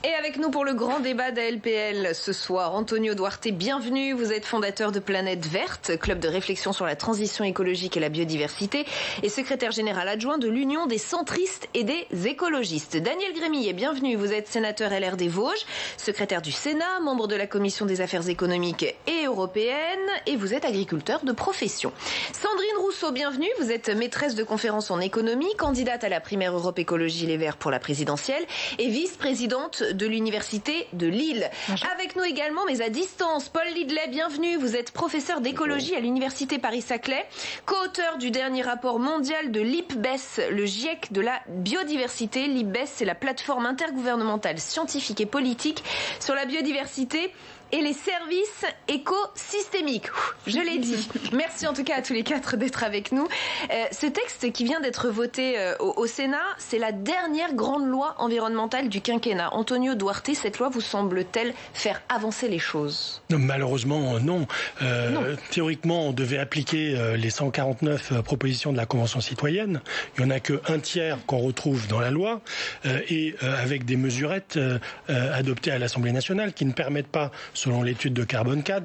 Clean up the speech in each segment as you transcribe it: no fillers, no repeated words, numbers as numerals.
Et avec nous pour le grand débat d'ALPL ce soir, Antonio Duarte, bienvenue. Vous êtes fondateur de Planète Verte, club de réflexion sur la transition écologique et la biodiversité, et secrétaire général adjoint de l'Union des centristes et des écologistes. Daniel Grémillet, bienvenue. Vous êtes sénateur LR des Vosges, secrétaire du Sénat, membre de la Commission des affaires économiques et européennes, et vous êtes agriculteur de profession. Sandrine Rousseau, bienvenue. Vous êtes maîtresse de conférences en économie, candidate à la primaire Europe Écologie Les Verts pour la présidentielle et vice-présidente de l'Université de Lille. Bonjour. Avec nous également, mais à distance, Paul Lidley, bienvenue. Vous êtes professeur d'écologie à l'Université Paris-Saclay, co-auteur du dernier rapport mondial de l'IPBES, le GIEC de la biodiversité. L'IPBES, c'est la plateforme intergouvernementale scientifique et politique sur la biodiversité et les services écosystémiques. Je l'ai dit. Merci en tout cas à tous les quatre d'être avec nous. Ce texte qui vient d'être voté au Sénat, c'est la dernière grande loi environnementale du quinquennat. Antonio Duarte, cette loi vous semble-t-elle faire avancer les choses ? Malheureusement, non. Théoriquement, on devait appliquer les 149 propositions de la Convention citoyenne. Il n'y en a qu'un tiers qu'on retrouve dans la loi et avec des mesurettes adoptées à l'Assemblée nationale qui ne permettent pas, selon l'étude de Carbone 4,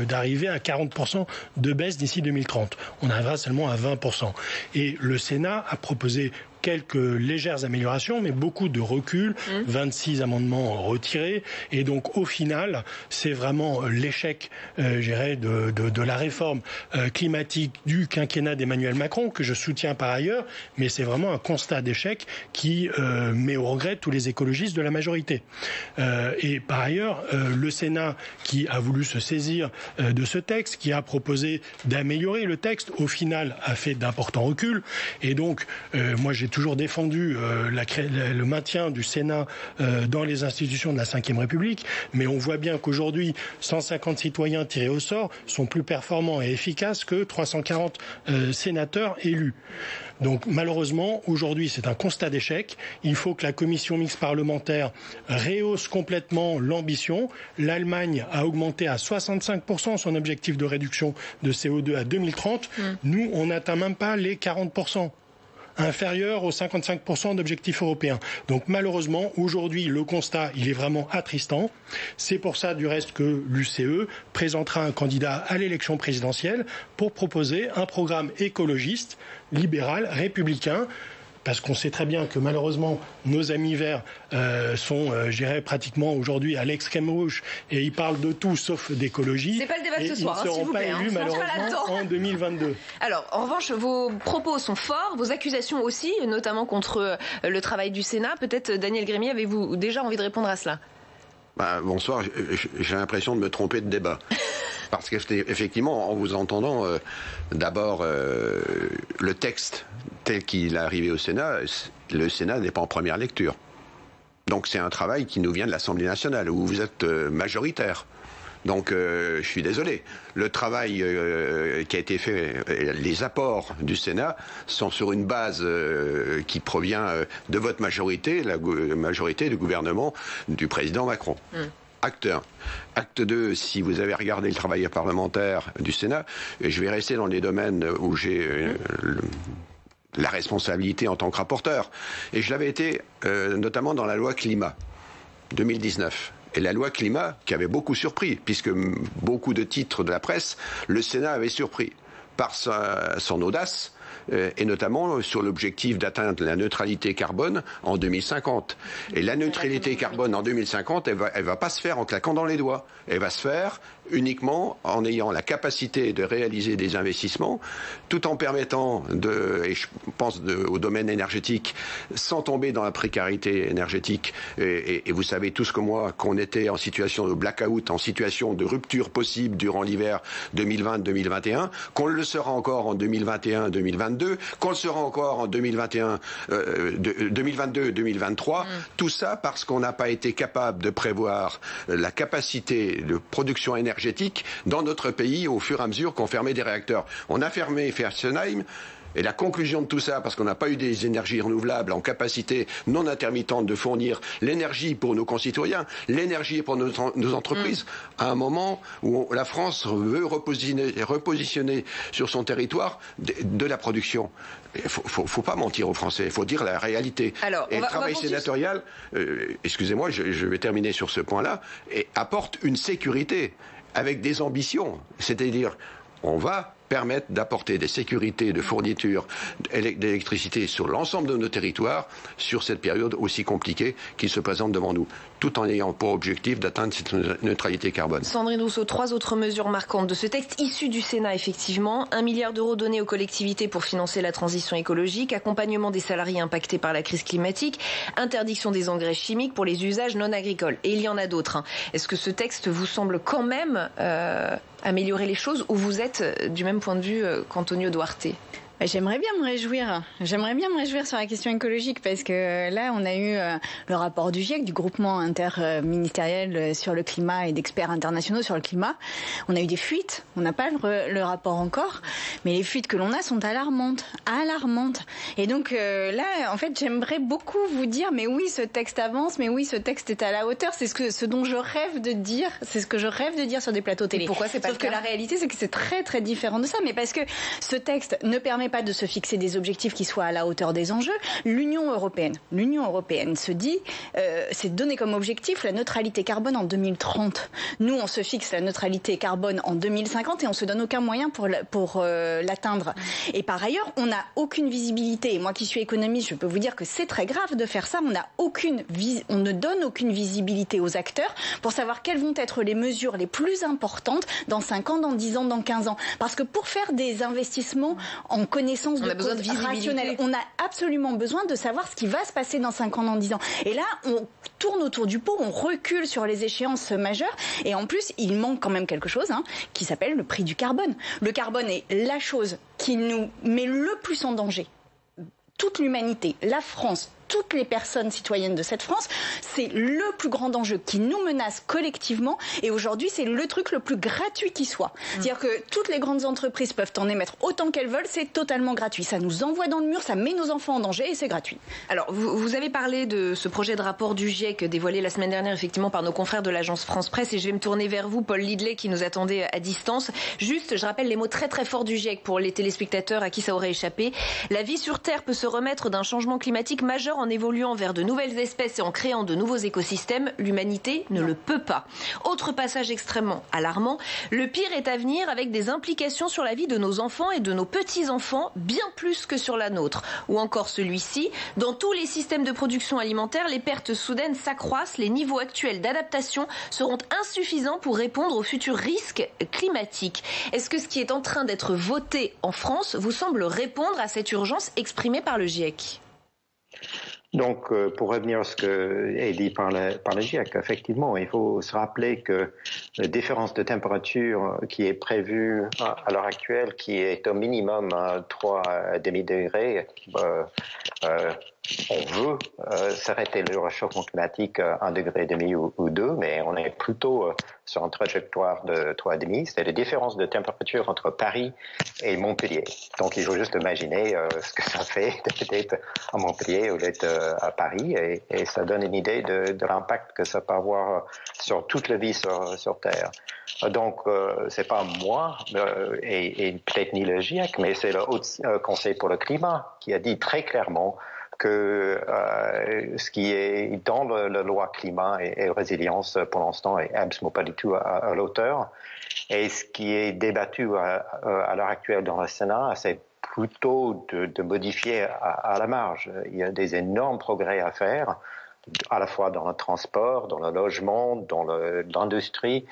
d'arriver à 40% de baisse d'ici 2030. On arrivera seulement à 20%. Et le Sénat a proposé quelques légères améliorations, mais beaucoup de recul, 26 amendements retirés, et donc au final, c'est vraiment l'échec, je dirais, de la réforme climatique du quinquennat d'Emmanuel Macron, que je soutiens par ailleurs, mais c'est vraiment un constat d'échec qui met au regret tous les écologistes de la majorité. Et par ailleurs, le Sénat, qui a voulu se saisir de ce texte, qui a proposé d'améliorer le texte, au final a fait d'importants reculs, et donc moi j'ai toujours défendu le maintien du Sénat dans les institutions de la Ve République, mais on voit bien qu'aujourd'hui, 150 citoyens tirés au sort sont plus performants et efficaces que 340 sénateurs élus. Donc malheureusement, aujourd'hui, c'est un constat d'échec. Il faut que la commission mixte parlementaire rehausse complètement l'ambition. L'Allemagne a augmenté à 65% son objectif de réduction de CO2 à 2030. Nous, on n'atteint même pas les 40%. Inférieur aux 55% d'objectifs européens. Donc malheureusement, aujourd'hui, le constat, il est vraiment attristant. C'est pour ça, du reste, que l'UCE présentera un candidat à l'élection présidentielle pour proposer un programme écologiste, libéral, républicain, parce qu'on sait très bien que malheureusement nos amis verts sont, je dirais, pratiquement aujourd'hui à l'extrême gauche et ils parlent de tout sauf d'écologie. C'est pas le débat de ce soir, ils ne seront pas élus malheureusement en 2022. Alors, en revanche, vos propos sont forts, vos accusations aussi, notamment contre le travail du Sénat. Peut-être, Daniel Grémillet, avez-vous déjà envie de répondre à cela ? Bonsoir, j'ai l'impression de me tromper de débat. Parce qu'effectivement, en vous entendant, d'abord, le texte tel qu'il est arrivé au Sénat, le Sénat n'est pas en première lecture. Donc c'est un travail qui nous vient de l'Assemblée nationale, où vous êtes majoritaire. Donc je suis désolé. Le travail qui a été fait, les apports du Sénat sont sur une base qui provient de votre majorité, la majorité du gouvernement du président Macron. Acte 1. Acte 2, si vous avez regardé le travail parlementaire du Sénat, je vais rester dans les domaines où j'ai la responsabilité en tant que rapporteur. Et je l'avais été notamment dans la loi climat 2019. Et la loi climat qui avait beaucoup surpris, puisque beaucoup de titres de la presse, le Sénat avait surpris par son audace, et notamment sur l'objectif d'atteindre la neutralité carbone en 2050. Et la neutralité carbone en 2050, elle va pas se faire en claquant dans les doigts. Elle va se faire uniquement en ayant la capacité de réaliser des investissements, tout en permettant et je pense au domaine énergétique, sans tomber dans la précarité énergétique. Et vous savez tous comme moi qu'on était en situation de blackout, en situation de rupture possible durant l'hiver 2020-2021, qu'on le sera encore en 2021-2022, qu'on le sera encore en 2022-2023. Tout ça parce qu'on n'a pas été capable de prévoir la capacité de production énergétique dans notre pays au fur et à mesure qu'on fermait des réacteurs. On a fermé Fessenheim, Et la conclusion de tout ça, parce qu'on n'a pas eu des énergies renouvelables en capacité non intermittente de fournir l'énergie pour nos concitoyens, l'énergie pour nos entreprises, à un moment où la France veut repositionner sur son territoire de la production. Il ne faut pas mentir aux Français, il faut dire la réalité. Alors, et le travail sénatorial, excusez-moi, je vais terminer sur ce point-là, apporte une sécurité avec des ambitions. C'est-à-dire, on va permettre d'apporter des sécurités de fourniture d'électricité sur l'ensemble de nos territoires sur cette période aussi compliquée qui se présente devant nous, tout en ayant pour objectif d'atteindre cette neutralité carbone. Sandrine Rousseau, 3 autres mesures marquantes de ce texte issu du Sénat, effectivement. 1 milliard d'euros donnés aux collectivités pour financer la transition écologique, accompagnement des salariés impactés par la crise climatique, interdiction des engrais chimiques pour les usages non agricoles. Et il y en a d'autres. Est-ce que ce texte vous semble quand même améliorer les choses, ou vous êtes du même point de vue qu'Antonio Duarte? J'aimerais bien me réjouir sur la question écologique, parce que là, on a eu le rapport du GIEC, du groupement interministériel sur le climat et d'experts internationaux sur le climat. On a eu des fuites, on n'a pas le rapport encore, mais les fuites que l'on a sont alarmantes. Et donc là, en fait, j'aimerais beaucoup vous dire, mais oui, ce texte avance, mais oui, ce texte est à la hauteur. C'est ce dont je rêve de dire, c'est ce que je rêve de dire sur des plateaux télé. Et pourquoi c'est pas Sauf le cas ? Que la réalité, c'est que c'est très très différent de ça, mais parce que ce texte ne permet pas de se fixer des objectifs qui soient à la hauteur des enjeux. L'Union européenne se dit, c'est donné comme objectif la neutralité carbone en 2030. Nous, on se fixe la neutralité carbone en 2050 et on se donne aucun moyen pour l'atteindre. Et par ailleurs, on n'a aucune visibilité. Et moi qui suis économiste, je peux vous dire que c'est très grave de faire ça. On ne donne aucune visibilité aux acteurs pour savoir quelles vont être les mesures les plus importantes dans 5 ans, dans 10 ans, dans 15 ans. Parce que pour faire des investissements en connaissance de cause rationnelle, on a absolument besoin de savoir ce qui va se passer dans 5 ans, dans 10 ans. Et là, on tourne autour du pot, on recule sur les échéances majeures. Et en plus, il manque quand même quelque chose qui s'appelle le prix du carbone. Le carbone est la chose qui nous met le plus en danger. Toute l'humanité, la France, toutes les personnes citoyennes de cette France, c'est le plus grand enjeu qui nous menace collectivement, et aujourd'hui c'est le truc le plus gratuit qui soit. C'est-à-dire que toutes les grandes entreprises peuvent en émettre autant qu'elles veulent, c'est totalement gratuit. Ça nous envoie dans le mur, ça met nos enfants en danger et c'est gratuit. Alors vous avez parlé de ce projet de rapport du GIEC dévoilé la semaine dernière effectivement par nos confrères de l'agence France Presse, et je vais me tourner vers vous, Paul Lidley, qui nous attendait à distance. Juste, je rappelle les mots très très forts du GIEC pour les téléspectateurs à qui ça aurait échappé. La vie sur Terre peut se remettre d'un changement climatique majeur en évoluant vers de nouvelles espèces et en créant de nouveaux écosystèmes. L'humanité ne le peut pas. Autre passage extrêmement alarmant, le pire est à venir avec des implications sur la vie de nos enfants et de nos petits-enfants, bien plus que sur la nôtre. Ou encore celui-ci, dans tous les systèmes de production alimentaire, les pertes soudaines s'accroissent, les niveaux actuels d'adaptation seront insuffisants pour répondre aux futurs risques climatiques. Est-ce que ce qui est en train d'être voté en France vous semble répondre à cette urgence exprimée par le GIEC ? Donc, pour revenir à ce que est dit par le GIEC, effectivement, il faut se rappeler que la différence de température qui est prévue à l'heure actuelle, qui est au minimum 3 demi-degrés, on veut s'arrêter le réchauffement climatique à 1,5 degré ou 2, mais on est plutôt sur une trajectoire de 3,5. C'est la différence de température entre Paris et Montpellier. Donc il faut juste imaginer ce que ça fait d'être à Montpellier ou d'être à Paris, et ça donne une idée de l'impact que ça peut avoir sur toute la vie sur Terre. Donc c'est pas moi et peut-être ni le GIEC, mais c'est le Haut Conseil pour le climat qui a dit très clairement que ce qui est dans la loi climat et résilience pour l'instant est absolument pas du tout à l'auteur. Et ce qui est débattu à l'heure actuelle dans le Sénat, c'est plutôt de modifier à la marge. Il y a des énormes progrès à faire, à la fois dans le transport, dans le logement, dans l'industrie,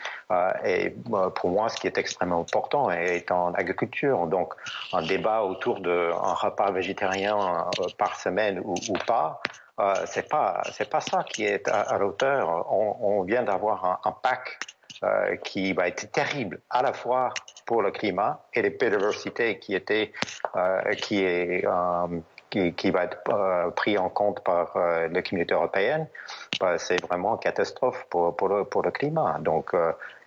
et pour moi, ce qui est extrêmement important est en agriculture. Donc, un débat autour d'un repas végétarien par semaine ou pas, c'est pas ça qui est à l'auteur. On vient d'avoir un PAC qui va être terrible, à la fois pour le climat et la biodiversité qui va être pris en compte par la communauté européenne. C'est vraiment une catastrophe pour le climat. Donc,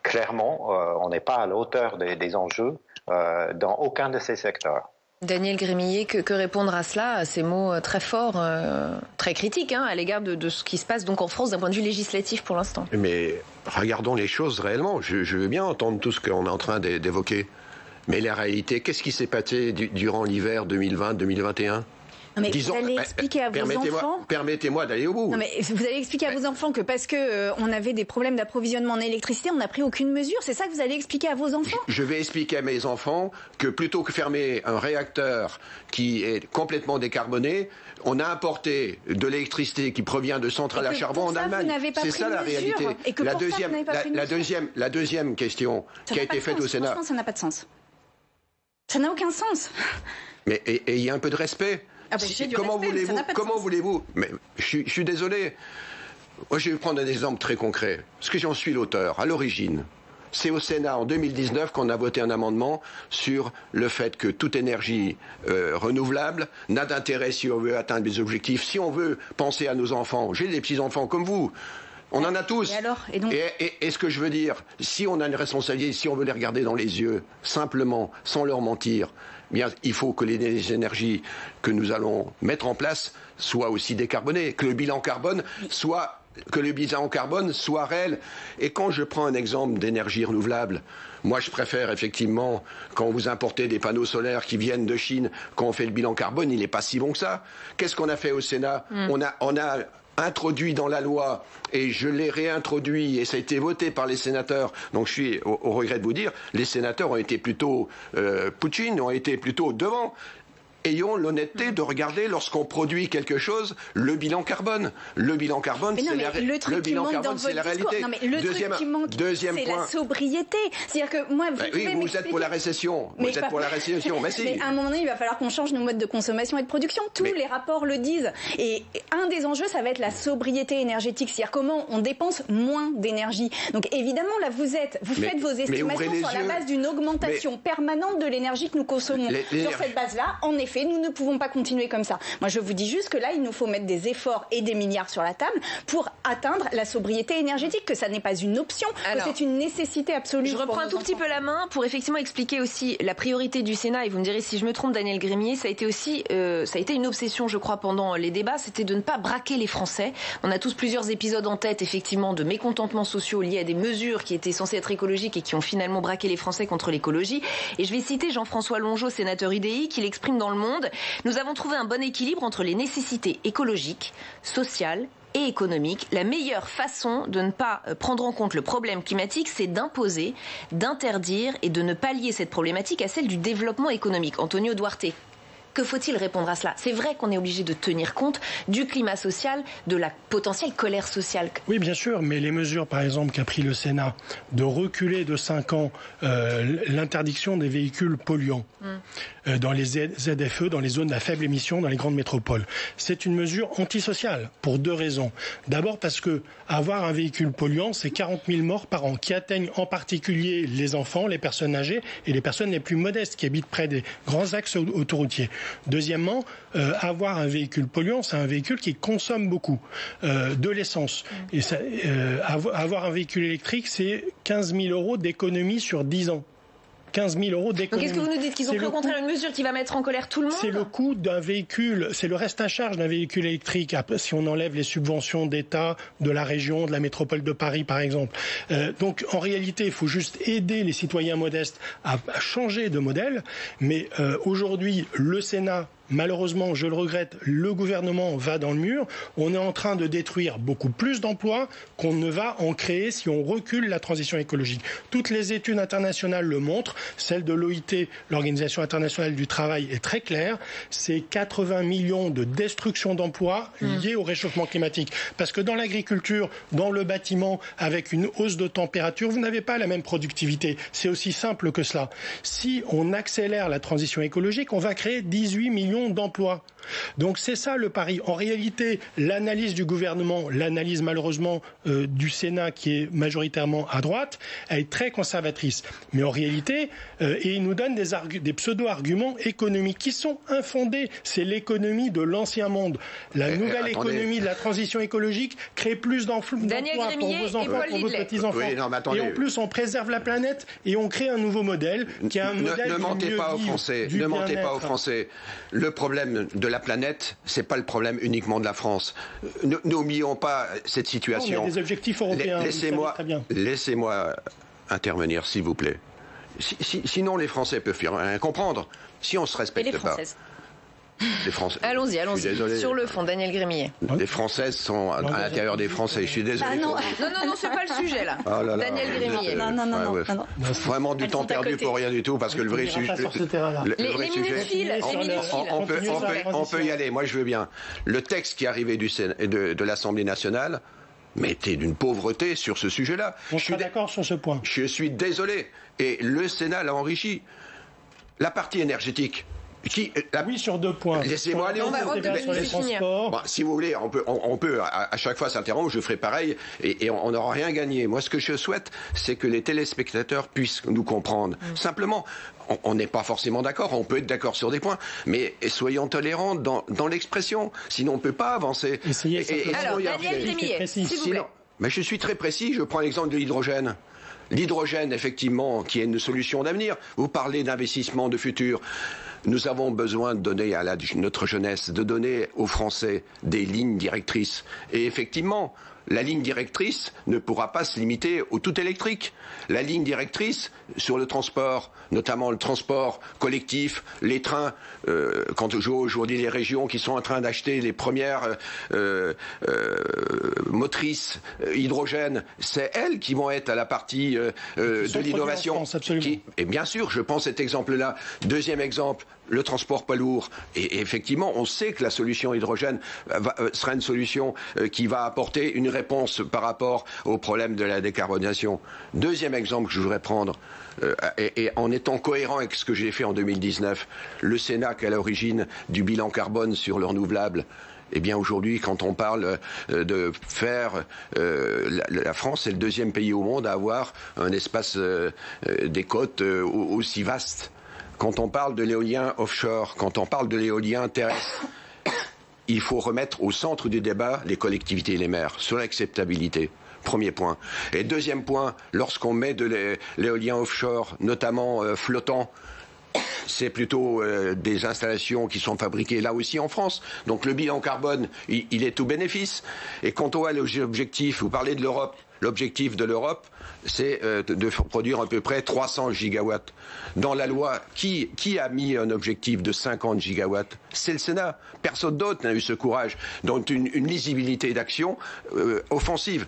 clairement, on n'est pas à la hauteur des enjeux dans aucun de ces secteurs. Daniel Grémillet, que répondre à cela, à ces mots très forts, très critiques à l'égard de ce qui se passe donc en France d'un point de vue législatif pour l'instant? Mais regardons les choses réellement. Je veux bien entendre tout ce qu'on est en train d'évoquer. Mais la réalité, qu'est-ce qui s'est passé durant l'hiver 2020-2021 ? Non mais vous allez expliquer à vos enfants... Permettez-moi d'aller au bout. Non mais vous allez expliquer à vos enfants que parce que on avait des problèmes d'approvisionnement en électricité, on n'a pris aucune mesure. C'est ça que vous allez expliquer à vos enfants? Je vais expliquer à mes enfants que plutôt que fermer un réacteur qui est complètement décarboné, on a importé de l'électricité qui provient de centrales à charbon en Allemagne. C'est ça la réalité. Et que pour ça, vous n'avez pas pris de mesure. La deuxième question qui a été faite au Sénat. Franchement, ça n'a pas de sens. Ça n'a aucun sens. Mais il y a un peu de respect. Ah bah, Comment voulez-vous Mais je suis désolé. Moi, je vais prendre un exemple très concret, parce que j'en suis l'auteur, à l'origine. C'est au Sénat, en 2019, qu'on a voté un amendement sur le fait que toute énergie renouvelable n'a d'intérêt si on veut atteindre des objectifs, si on veut penser à nos enfants. J'ai des petits-enfants comme vous. On en a tous. Et ce que je veux dire, si on a une responsabilité, si on veut les regarder dans les yeux, simplement, sans leur mentir, bien, il faut que les énergies que nous allons mettre en place soient aussi décarbonées, que le bilan carbone soit réel. Et quand je prends un exemple d'énergie renouvelable, moi je préfère effectivement, quand vous importez des panneaux solaires qui viennent de Chine, quand on fait le bilan carbone, il n'est pas si bon que ça. Qu'est-ce qu'on a fait au Sénat ? On a introduit dans la loi, et je l'ai réintroduit, et ça a été voté par les sénateurs, donc je suis au regret de vous dire, les sénateurs ont été plutôt Poutine, ont été plutôt devant. Ayons l'honnêteté de regarder, lorsqu'on produit quelque chose, le bilan carbone. Le bilan carbone, c'est la réalité. Non, mais le truc qui manque, c'est la sobriété. C'est-à-dire que moi, vous êtes pour la récession. Mais si. Mais à un moment donné, il va falloir qu'on change nos modes de consommation et de production. Tous les rapports le disent. Et un des enjeux, ça va être la sobriété énergétique. C'est-à-dire comment on dépense moins d'énergie. Donc évidemment, là, vous faites vos estimations sur la base d'une augmentation permanente de l'énergie que nous consommons. Sur cette base-là, en effet, nous ne pouvons pas continuer comme ça. Moi, je vous dis juste que là, il nous faut mettre des efforts et des milliards sur la table pour atteindre la sobriété énergétique, que ça n'est pas une option, que c'est une nécessité absolue. Je reprends un tout petit peu la main pour effectivement expliquer aussi la priorité du Sénat, et vous me direz si je me trompe, Daniel Grémillet, ça a été une obsession, je crois, pendant les débats, c'était de ne pas braquer les Français. On a tous plusieurs épisodes en tête, effectivement, de mécontentements sociaux liés à des mesures qui étaient censées être écologiques et qui ont finalement braqué les Français contre l'écologie. Et je vais citer Jean-François Longeot, sénateur UDI, qui l'exprime dans Le Monde. Nous avons trouvé un bon équilibre entre les nécessités écologiques, sociales et économiques. La meilleure façon de ne pas prendre en compte le problème climatique, c'est d'imposer, d'interdire et de ne pas lier cette problématique à celle du développement économique. Antonio Duarte. Que faut-il répondre à cela? C'est vrai qu'on est obligé de tenir compte du climat social, de la potentielle colère sociale. Oui, bien sûr, mais les mesures, par exemple, qu'a pris le Sénat, de reculer de 5 ans l'interdiction des véhicules polluants dans les ZFE, dans les zones à faible émission, dans les grandes métropoles, c'est une mesure antisociale pour 2 raisons. D'abord parce que avoir un véhicule polluant, c'est 40 000 morts par an, qui atteignent en particulier les enfants, les personnes âgées et les personnes les plus modestes qui habitent près des grands axes autoroutiers. Deuxièmement, avoir un véhicule polluant, c'est un véhicule qui consomme beaucoup de l'essence. Et avoir un véhicule électrique, c'est 15 000 € d'économie sur 10 ans. 15 000 € d'économie. Donc qu'est-ce que vous nous dites? Qu'ils ont pris au contraire une mesure qui va mettre en colère tout le monde? C'est le coût d'un véhicule, c'est le reste à charge d'un véhicule électrique, si on enlève les subventions d'État, de la région, de la métropole de Paris par exemple. Donc en réalité, il faut juste aider les citoyens modestes à changer de modèle, mais aujourd'hui, le Sénat, malheureusement, je le regrette, le gouvernement va dans le mur. On est en train de détruire beaucoup plus d'emplois qu'on ne va en créer si on recule la transition écologique. Toutes les études internationales le montrent. Celle de l'OIT, l'Organisation internationale du travail, est très claire. C'est 80 millions de destruction d'emplois liées au réchauffement climatique. Parce que dans l'agriculture, dans le bâtiment, avec une hausse de température, vous n'avez pas la même productivité. C'est aussi simple que cela. Si on accélère la transition écologique, on va créer 18 millions création d'emplois. Donc c'est ça le pari. En réalité, l'analyse du gouvernement, l'analyse malheureusement du Sénat qui est majoritairement à droite, elle est très conservatrice. Mais en réalité, et il nous donne des pseudo-arguments économiques qui sont infondés. C'est l'économie de l'ancien monde. La nouvelle économie de la transition écologique crée plus d'emplois pour vos enfants, pour vos petits-enfants. Oui, non, et en plus, on préserve la planète et on crée un nouveau modèle qui est un modèle ne mentez pas aux Français. Ne mentez pas aux Français. Le problème de la planète, c'est pas le problème uniquement de la France. N'oublions pas cette situation. On a des objectifs européens. Laissez-moi intervenir, s'il vous plaît. Sinon, les Français peuvent rien comprendre. Si on ne se respecte pas. Les Français. Allons-y. Sur le fond, Daniel Grémillet. Les Françaises sont à l'intérieur des Français. Je suis désolé. Ah non, c'est pas le sujet là. Oh là là, Daniel Grémillet. Non. Vraiment du temps perdu pour rien du tout, parce que le vrai sujet. Les minutes filent. On peut y aller. Moi, je veux bien. Le texte qui est arrivé de l'Assemblée nationale. Mais était d'une pauvreté sur ce sujet-là. Je suis d'accord sur ce point. Je suis désolé. Et le Sénat l'a enrichi. La partie énergétique. Oui, sur 2 points. Laissez-moi aller. On va sur les transports. Bon, si vous voulez, on peut à chaque fois s'interrompre. Je ferai pareil et on n'aura rien gagné. Moi, ce que je souhaite, c'est que les téléspectateurs puissent nous comprendre. Simplement, on n'est pas forcément d'accord. On peut être d'accord sur des points, mais soyons tolérants dans l'expression. Sinon, on ne peut pas avancer. Alors, Daniel Grémillet, s'il vous plaît. Mais je suis très précis. Je prends l'exemple de l'hydrogène. L'hydrogène, effectivement, qui est une solution d'avenir. Vous parlez d'investissement de futur. Nous avons besoin de donner à notre jeunesse, de donner aux Français des lignes directrices. Et effectivement, la ligne directrice ne pourra pas se limiter au tout électrique. La ligne directrice sur le transport, notamment le transport collectif, les trains, quand je vois aujourd'hui les régions qui sont en train d'acheter les premières motrices hydrogène, c'est elles qui vont être à la partie de l'innovation. Et bien sûr, je prends cet exemple-là. Deuxième exemple, le transport poids lourd. Et effectivement, on sait que la solution hydrogène sera une solution qui va apporter une réponse par rapport au problème de la décarbonisation. Deuxième exemple que je voudrais prendre, et en étant cohérent avec ce que j'ai fait en 2019, le Sénat qui est à l'origine du bilan carbone sur le renouvelable. Eh bien aujourd'hui, quand on parle de faire... la France est le 2e pays au monde à avoir un espace des côtes aussi vaste. Quand on parle de l'éolien offshore, quand on parle de l'éolien terrestre, il faut remettre au centre du débat les collectivités et les maires sur l'acceptabilité. Premier point. Et deuxième point, lorsqu'on met de l'éolien offshore, notamment flottant, c'est plutôt des installations qui sont fabriquées là aussi en France. Donc le bilan carbone, il est tout bénéfice. Et quand on voit l'objectif, vous parlez de l'Europe, l'objectif de l'Europe, c'est de produire à peu près 300 gigawatts. Dans la loi, qui a mis un objectif de 50 gigawatts? C'est le Sénat. Personne d'autre n'a eu ce courage. Donc une lisibilité d'action offensive.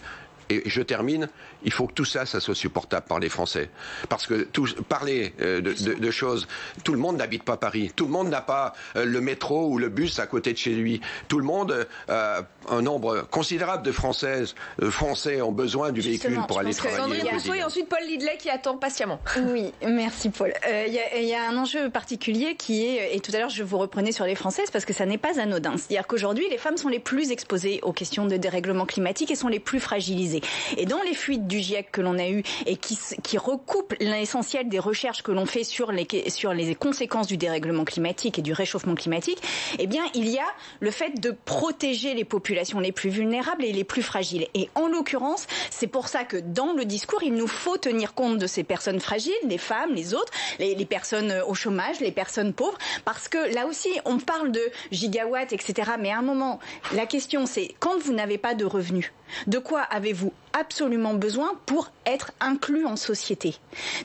Et je termine, il faut que tout ça soit supportable par les Français. Parce que parler de choses, tout le monde n'habite pas Paris. Tout le monde n'a pas le métro ou le bus à côté de chez lui. Tout le monde, un nombre considérable de Français ont besoin du véhicule pour aller travailler. Sandrine Rousseau et ensuite Paul Lidlet qui attend patiemment. Oui, merci Paul. Il y a un enjeu particulier qui est, et tout à l'heure je vous reprenais sur les Françaises parce que ça n'est pas anodin. C'est-à-dire qu'aujourd'hui, les femmes sont les plus exposées aux questions de dérèglement climatique et sont les plus fragilisées. Et dans les fuites du GIEC que l'on a eues et qui recoupent l'essentiel des recherches que l'on fait sur les conséquences du dérèglement climatique et du réchauffement climatique, eh bien, il y a le fait de protéger les populations les plus vulnérables et les plus fragiles. Et en l'occurrence, c'est pour ça que dans le discours, il nous faut tenir compte de ces personnes fragiles, les femmes, les autres, les personnes au chômage, les personnes pauvres, parce que là aussi, on parle de gigawatts, etc. Mais à un moment, la question c'est, quand vous n'avez pas de revenus, de quoi avez-vous absolument besoin pour être inclus en société?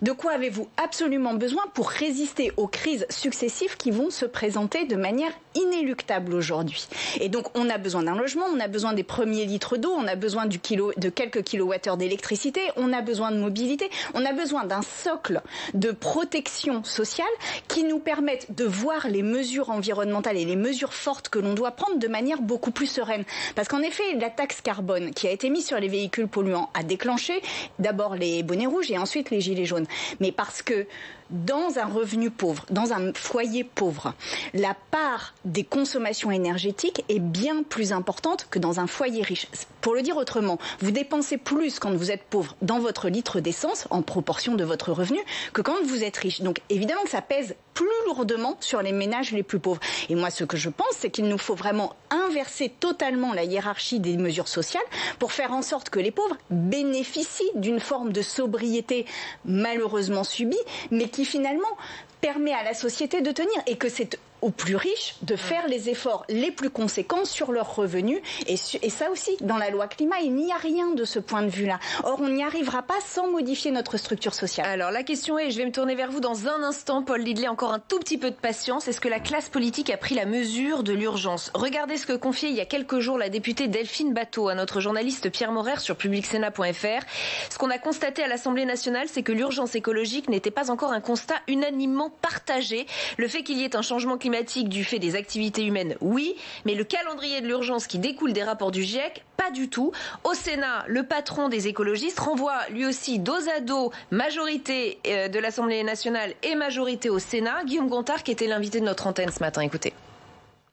De quoi avez-vous absolument besoin pour résister aux crises successives qui vont se présenter de manière inéluctable aujourd'hui? Et donc, on a besoin d'un logement, on a besoin des premiers litres d'eau, on a besoin de quelques kilowattheures d'électricité, on a besoin de mobilité, on a besoin d'un socle de protection sociale qui nous permette de voir les mesures environnementales et les mesures fortes que l'on doit prendre de manière beaucoup plus sereine. Parce qu'en effet, la taxe carbone qui a été mise sur les véhicules polluants a déclenché d'abord les bonnets rouges et ensuite les gilets jaunes. Mais parce que dans un revenu pauvre, dans un foyer pauvre, la part des consommations énergétiques est bien plus importante que dans un foyer riche. Pour le dire autrement, vous dépensez plus quand vous êtes pauvre dans votre litre d'essence en proportion de votre revenu que quand vous êtes riche. Donc évidemment que ça pèse plus lourdement sur les ménages les plus pauvres. Et moi, ce que je pense, c'est qu'il nous faut vraiment inverser totalement la hiérarchie des mesures sociales pour faire en sorte que les pauvres bénéficient d'une forme de sobriété malheureusement subie, mais qui finalement permet à la société de tenir, et que c'est aux plus riches de faire les efforts les plus conséquents sur leurs revenus. Et ça aussi, dans la loi climat, il n'y a rien de ce point de vue-là. Or, on n'y arrivera pas sans modifier notre structure sociale. Alors, la question est, je vais me tourner vers vous dans un instant, Paul Lidley, encore un tout petit peu de patience. Est-ce que la classe politique a pris la mesure de l'urgence? Regardez ce que confiait il y a quelques jours la députée Delphine Batho à notre journaliste Pierre Morer sur publicsénat.fr. Ce qu'on a constaté à l'Assemblée nationale, c'est que l'urgence écologique n'était pas encore un constat unanimement partagé. Le fait qu'il y ait un changement climatique du fait des activités humaines, oui, mais le calendrier de l'urgence qui découle des rapports du GIEC, pas du tout. Au Sénat, le patron des écologistes renvoie lui aussi dos à dos majorité de l'Assemblée nationale et majorité au Sénat. Guillaume Gontard, qui était l'invité de notre antenne ce matin, écoutez.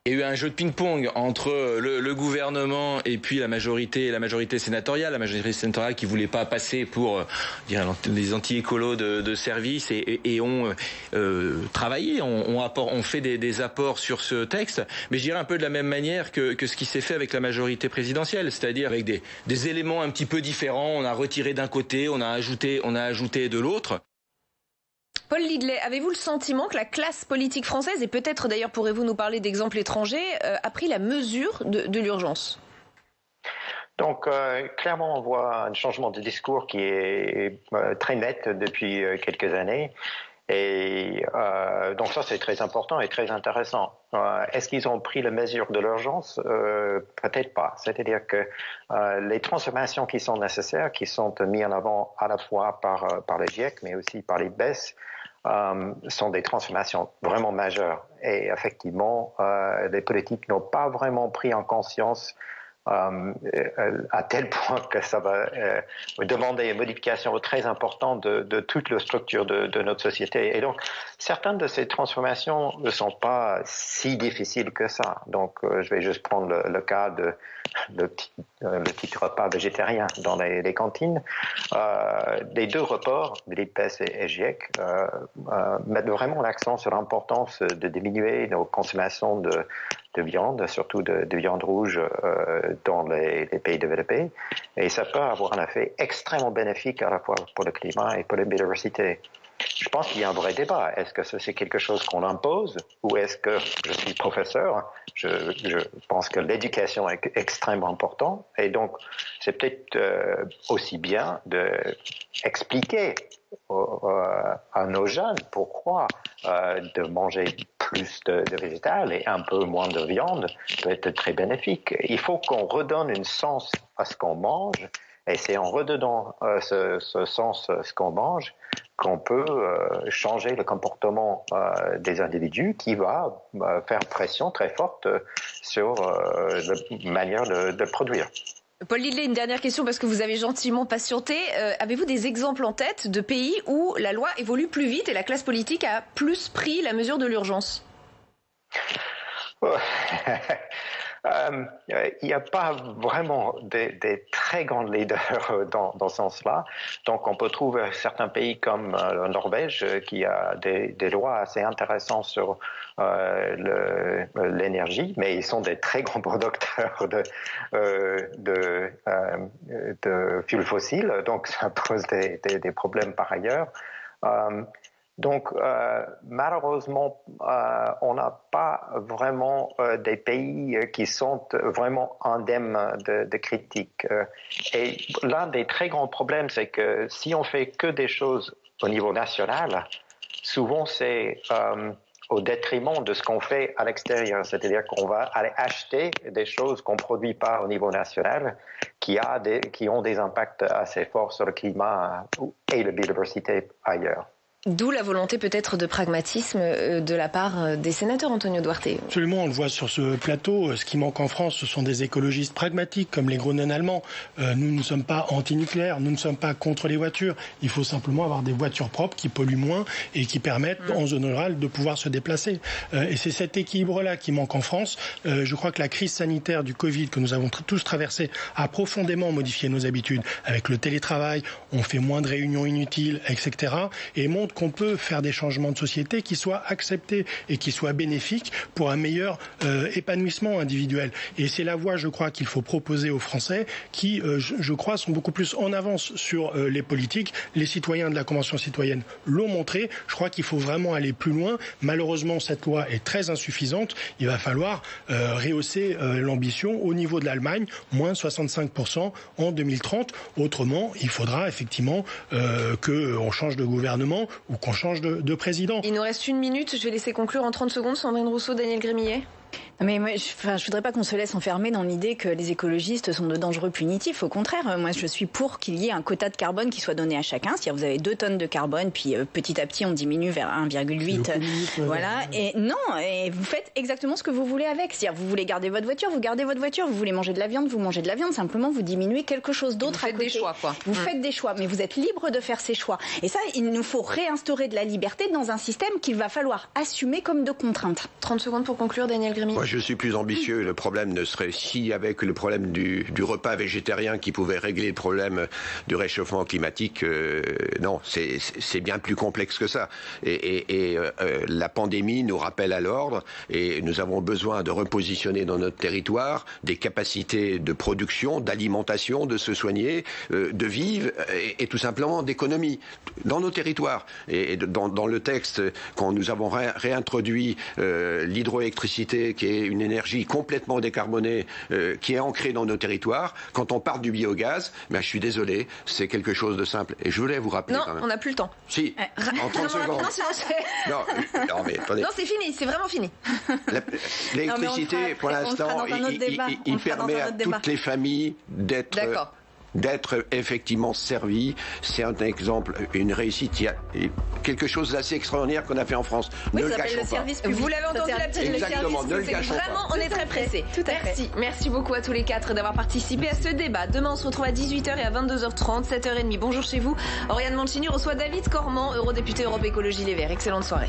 Il y a eu un jeu de ping-pong entre le gouvernement et puis la majorité sénatoriale. La majorité sénatoriale qui voulait pas passer pour les anti-écolos de service et ont travaillé, ont fait des apports sur ce texte. Mais je dirais un peu de la même manière que ce qui s'est fait avec la majorité présidentielle, c'est-à-dire avec des éléments un petit peu différents. On a retiré d'un côté, on a ajouté de l'autre. Paul Lidley, avez-vous le sentiment que la classe politique française, et peut-être d'ailleurs pourrez-vous nous parler d'exemples étrangers, a pris la mesure de l'urgence? Donc, clairement, on voit un changement de discours qui est très net depuis quelques années. Et donc ça, c'est très important et très intéressant. Est-ce qu'ils ont pris la mesure de l'urgence? Peut-être pas. C'est-à-dire que les transformations qui sont nécessaires, qui sont mises en avant à la fois par le GIEC, mais aussi par les BES, sont des transformations vraiment majeures. Et effectivement, les politiques n'ont pas vraiment pris en conscience à tel point que ça va demander une modification très importante de toute la structure de notre société. Et donc, certaines de ces transformations ne sont pas si difficiles que ça. Donc, je vais juste prendre le cas de le petit repas végétarien dans les cantines. Les deux reports, l'IPES et GIEC, mettent vraiment l'accent sur l'importance de diminuer nos consommations de viande, surtout de viande rouge dans les pays développés. Et ça peut avoir un effet extrêmement bénéfique à la fois pour le climat et pour la biodiversité. Je pense qu'il y a un vrai débat. Est-ce que c'est quelque chose qu'on impose ou est-ce que, je suis professeur, je pense que l'éducation est extrêmement importante et donc c'est peut-être aussi bien d'expliquer à nos jeunes pourquoi de manger plus de végétal et un peu moins de viande peut être très bénéfique. Il faut qu'on redonne un sens à ce qu'on mange et c'est en redonnant ce sens à ce qu'on mange qu'on peut changer le comportement des individus qui va faire pression très forte sur la manière de produire. Paul Lidley, une dernière question parce que vous avez gentiment patienté. Avez-vous des exemples en tête de pays où la loi évolue plus vite et la classe politique a plus pris la mesure de l'urgence? Il n'y a pas vraiment des très grands leaders dans ce sens-là. Donc, on peut trouver certains pays comme la Norvège qui a des lois assez intéressantes sur l'énergie, mais ils sont des très grands producteurs de fuels fossiles. Donc, ça pose des problèmes par ailleurs. Donc, malheureusement, on n'a pas vraiment des pays qui sont vraiment indemnes de critiques. Et l'un des très grands problèmes, c'est que si on fait que des choses au niveau national, souvent c'est au détriment de ce qu'on fait à l'extérieur. C'est-à-dire qu'on va aller acheter des choses qu'on ne produit pas au niveau national, qui ont des impacts assez forts sur le climat et la biodiversité ailleurs. D'où la volonté peut-être de pragmatisme de la part des sénateurs, Antonio Duarte. Absolument, on le voit sur ce plateau. Ce qui manque en France, ce sont des écologistes pragmatiques, comme les Groenen allemands. Nous ne sommes pas anti-nucléaires, nous ne sommes pas contre les voitures. Il faut simplement avoir des voitures propres qui polluent moins et qui permettent, en zone rurale, de pouvoir se déplacer. Et c'est cet équilibre-là qui manque en France. Je crois que la crise sanitaire du Covid que nous avons tous traversée a profondément modifié nos habitudes. Avec le télétravail, on fait moins de réunions inutiles, etc. Et montre qu'on peut faire des changements de société qui soient acceptés et qui soient bénéfiques pour un meilleur épanouissement individuel. Et c'est la voie, je crois, qu'il faut proposer aux Français qui, je crois, sont beaucoup plus en avance sur les politiques. Les citoyens de la Convention citoyenne l'ont montré. Je crois qu'il faut vraiment aller plus loin. Malheureusement, cette loi est très insuffisante. Il va falloir rehausser l'ambition au niveau de l'Allemagne, moins 65% en 2030. Autrement, il faudra effectivement qu'on change de gouvernement ou qu'on change de président. Il nous reste 1 minute, je vais laisser conclure en 30 secondes Sandrine Rousseau, Daniel Grémillet. Mais moi, je voudrais pas qu'on se laisse enfermer dans l'idée que les écologistes sont de dangereux punitifs. Au contraire, moi, je suis pour qu'il y ait un quota de carbone qui soit donné à chacun. C'est-à-dire, vous avez 2 tonnes de carbone, puis petit à petit, on diminue vers 1,8. Voilà. Et non, et vous faites exactement ce que vous voulez avec. C'est-à-dire, vous voulez garder votre voiture, vous gardez votre voiture. Vous voulez manger de la viande, vous mangez de la viande. Simplement, vous diminuez quelque chose d'autre à côté. Vous faites des choix, quoi. Vous faites des choix, mais vous êtes libre de faire ces choix. Et ça, il nous faut réinstaurer de la liberté dans un système qu'il va falloir assumer comme de contraintes. 30 secondes pour conclure, Daniel Grémillet. Moi, je suis plus ambitieux. Le problème ne serait si avec le problème du repas végétarien qui pouvait régler le problème du réchauffement climatique. Non, c'est bien plus complexe que ça. Et la pandémie nous rappelle à l'ordre et nous avons besoin de repositionner dans notre territoire des capacités de production, d'alimentation, de se soigner, de vivre et tout simplement d'économie dans nos territoires. Et dans le texte, quand nous avons réintroduit l'hydroélectricité, qui est une énergie complètement décarbonée, qui est ancrée dans nos territoires, quand on parle du biogaz, je suis désolé, c'est quelque chose de simple. Et je voulais vous rappeler non, quand même. on n'a plus le temps. Si, en 30 secondes. Non, mais attendez. Non, c'est fini, c'est vraiment fini. L'électricité, pour l'instant, il permet à toutes les familles d'être effectivement servi. C'est un exemple, une réussite. Il y a quelque chose d'assez extraordinaire qu'on a fait en France. Oui, ne le gâchons pas. Vous l'avez entendu, la petite Exactement, ne le gâchons pas. Vraiment, on est très pressés. Merci beaucoup à tous les 4 d'avoir participé à ce débat. Demain, on se retrouve à 18h et à 22h30, 7h30. Bonjour chez vous. Oriane Mancini reçoit David Cormand, eurodéputé Europe Écologie Les Verts. Excellente soirée.